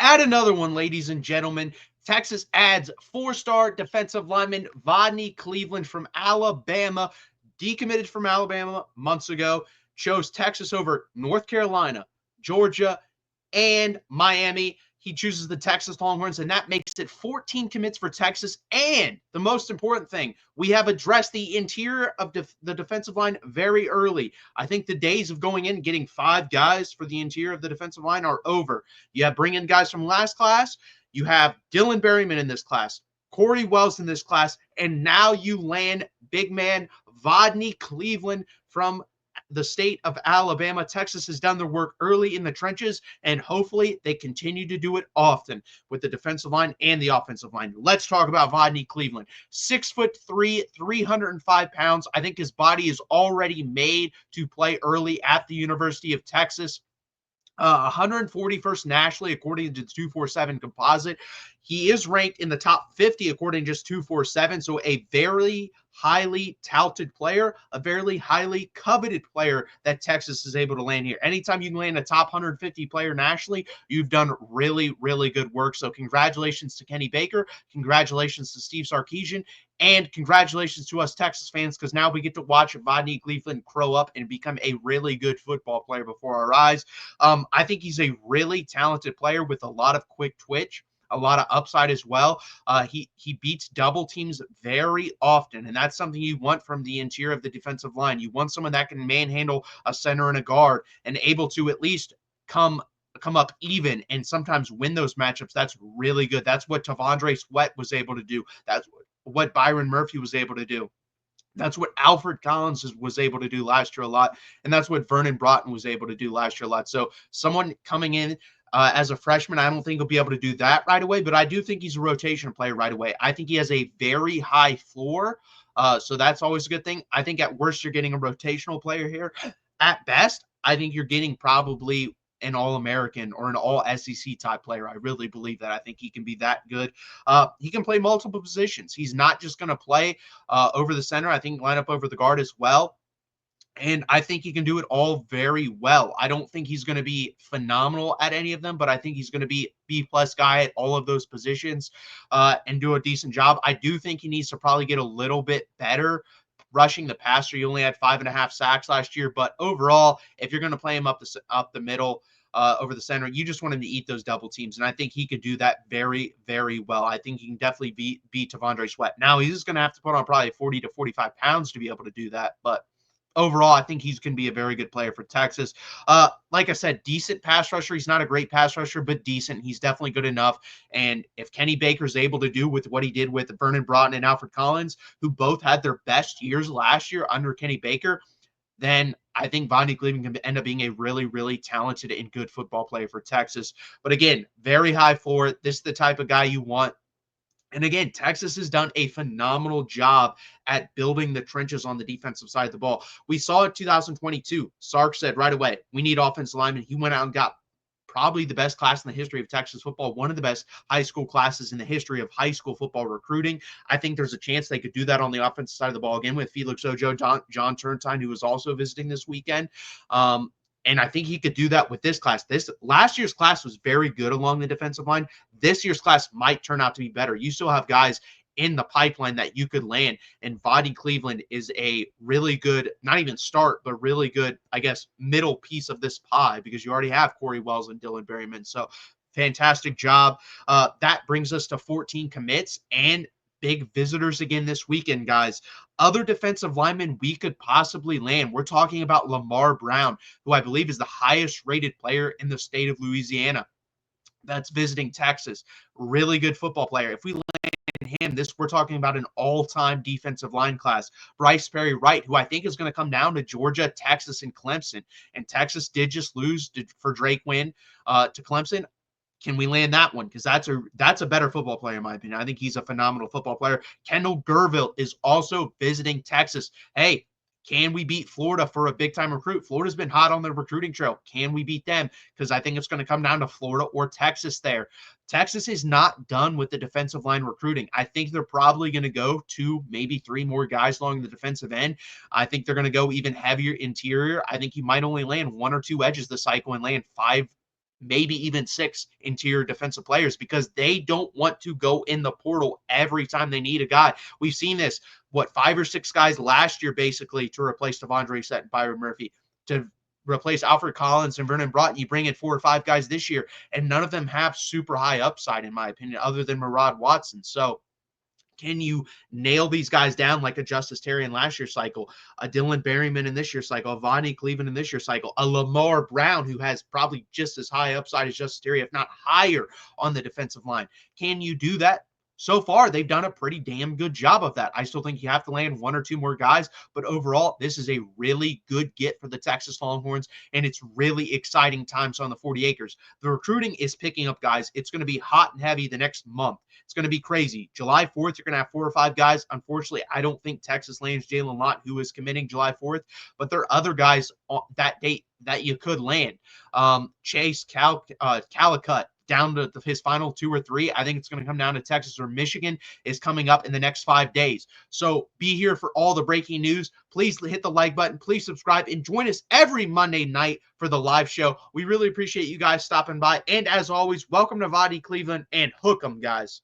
Add another one, ladies and gentlemen. Texas adds four-star defensive lineman Vodney Cleveland from Alabama, decommitted from Alabama months ago, chose Texas over North Carolina, Georgia, and Miami. He chooses the Texas Longhorns, and that makes it 14 commits for Texas. And the most important thing, we have addressed the interior of the defensive line very early. I think the days of going in and getting 5 guys for the interior of the defensive line are over. You have bring in guys from last class. You have Dylan Berryman in this class, Corey Wells in this class, and now you land big man Vodney Cleveland from the state of Alabama. Texas has done their work early in the trenches, and hopefully they continue to do it often with the defensive line and the offensive line. Let's talk about Vodney Cleveland. 6'3", 305 pounds. I think his body is already made to play early at the University of Texas. 141st nationally according to 247 composite. He is ranked in the top 50 according to just 247. So a very highly touted player, a very highly coveted player that Texas is able to land here. Anytime you can land a top 150 player nationally, you've done really, really good work. So congratulations to Kenny Baker. Congratulations to Steve Sarkisian. And congratulations to us Texas fans, because now we get to watch Vodney Cleveland grow up and become a really good football player before our eyes. I think he's a really talented player with a lot of quick twitch, a lot of upside as well. He beats double teams very often, and that's something you want from the interior of the defensive line. You want someone that can manhandle a center and a guard and able to at least come up even and sometimes win those matchups. That's really good. That's what Tavondre Sweat was able to do. That's what Byron Murphy was able to do. That's what Alfred Collins was able to do last year a lot, and that's what Vernon Broughton was able to do last year a lot. So someone coming in as a freshman, I don't think he'll be able to do that right away, but I do think he's a rotation player right away. I think he has a very high floor, so that's always a good thing. I think at worst you're getting a rotational player here. At best, I think you're getting probably an All-American or an All-SEC type player. I really believe that. I think he can be that good. He can play multiple positions. He's not just going to play over the center. I think line up over the guard as well. And I think he can do it all very well. I don't think he's going to be phenomenal at any of them, but I think he's going to be B-plus guy at all of those positions and do a decent job. I do think he needs to probably get a little bit better rushing the passer. He only had 5.5 sacks last year, but overall, if you're going to play him up the middle, over the center, you just want him to eat those double teams, and I think he could do that very, very well. I think he can definitely beat Tavondre Sweat. Now, he's just going to have to put on probably 40 to 45 pounds to be able to do that, but overall, I think he's going to be a very good player for Texas. Like I said, decent pass rusher. He's not a great pass rusher, but decent. He's definitely good enough. And if Kenny Baker's able to do with what he did with Vernon Broughton and Alfred Collins, who both had their best years last year under Kenny Baker, then I think Vodney Cleveland can end up being a really, really talented and good football player for Texas. But again, very high floor. This is the type of guy you want. And again, Texas has done a phenomenal job at building the trenches on the defensive side of the ball. We saw in 2022, Sark said right away, we need offensive linemen. He went out and got probably the best class in the history of Texas football, one of the best high school classes in the history of high school football recruiting. I think there's a chance they could do that on the offensive side of the ball again with Felix Ojo, John Turntine, who was also visiting this weekend. And I think he could do that with this class. This last year's class was very good along the defensive line. This year's class might turn out to be better. You still have guys in the pipeline that you could land. And Vodney Cleveland is a really good, not even start, but really good, I guess, middle piece of this pie, because you already have Corey Wells and Dylan Berryman. So fantastic job. That brings us to 14 commits and big visitors again this weekend, guys. Other defensive linemen we could possibly land. We're talking about Lamar Brown, who I believe is the highest rated player in the state of Louisiana. That's visiting Texas. Really good football player. If we land him, we're talking about an all-time defensive line class. Bryce Perry Wright, who I think is going to come down to Georgia, Texas, and Clemson. And Texas did just lose for Drake Wynn to Clemson. Can we land that one? Because that's a better football player, in my opinion. I think he's a phenomenal football player. Kendall Gerville is also visiting Texas. Hey, can we beat Florida for a big-time recruit? Florida's been hot on the recruiting trail. Can we beat them? Because I think it's going to come down to Florida or Texas there. Texas is not done with the defensive line recruiting. I think they're probably going to go 2, maybe 3 more guys along the defensive end. I think they're going to go even heavier interior. I think you might only land 1 or 2 edges this cycle and land 5 maybe even 6 interior defensive players because they don't want to go in the portal every time they need a guy. We've seen this, 5 or 6 guys last year basically to replace Devondre Set and Byron Murphy, to replace Alfred Collins and Vernon Broughton. You bring in 4 or 5 guys this year, and none of them have super high upside, in my opinion, other than Murad Watson. So can you nail these guys down like a Justice Terry in last year's cycle, a Dylan Berryman in this year's cycle, a Vodney Cleveland in this year's cycle, a Lamar Brown who has probably just as high upside as Justice Terry, if not higher, on the defensive line? Can you do that? So far, they've done a pretty damn good job of that. I still think you have to land 1 or 2 more guys, but overall, this is a really good get for the Texas Longhorns, and it's really exciting times on the 40 acres. The recruiting is picking up, guys. It's going to be hot and heavy the next month. It's going to be crazy. July 4th, you're going to have 4 or 5 guys. Unfortunately, I don't think Texas lands Jalen Lott, who is committing July 4th, but there are other guys on that date that you could land. Chase Calicut, down to his final 2 or 3. I think it's going to come down to Texas or Michigan is coming up in the next 5 days. So be here for all the breaking news. Please hit the like button. Please subscribe and join us every Monday night for the live show. We really appreciate you guys stopping by. And as always, welcome to Vodney Cleveland, and hook 'em, guys.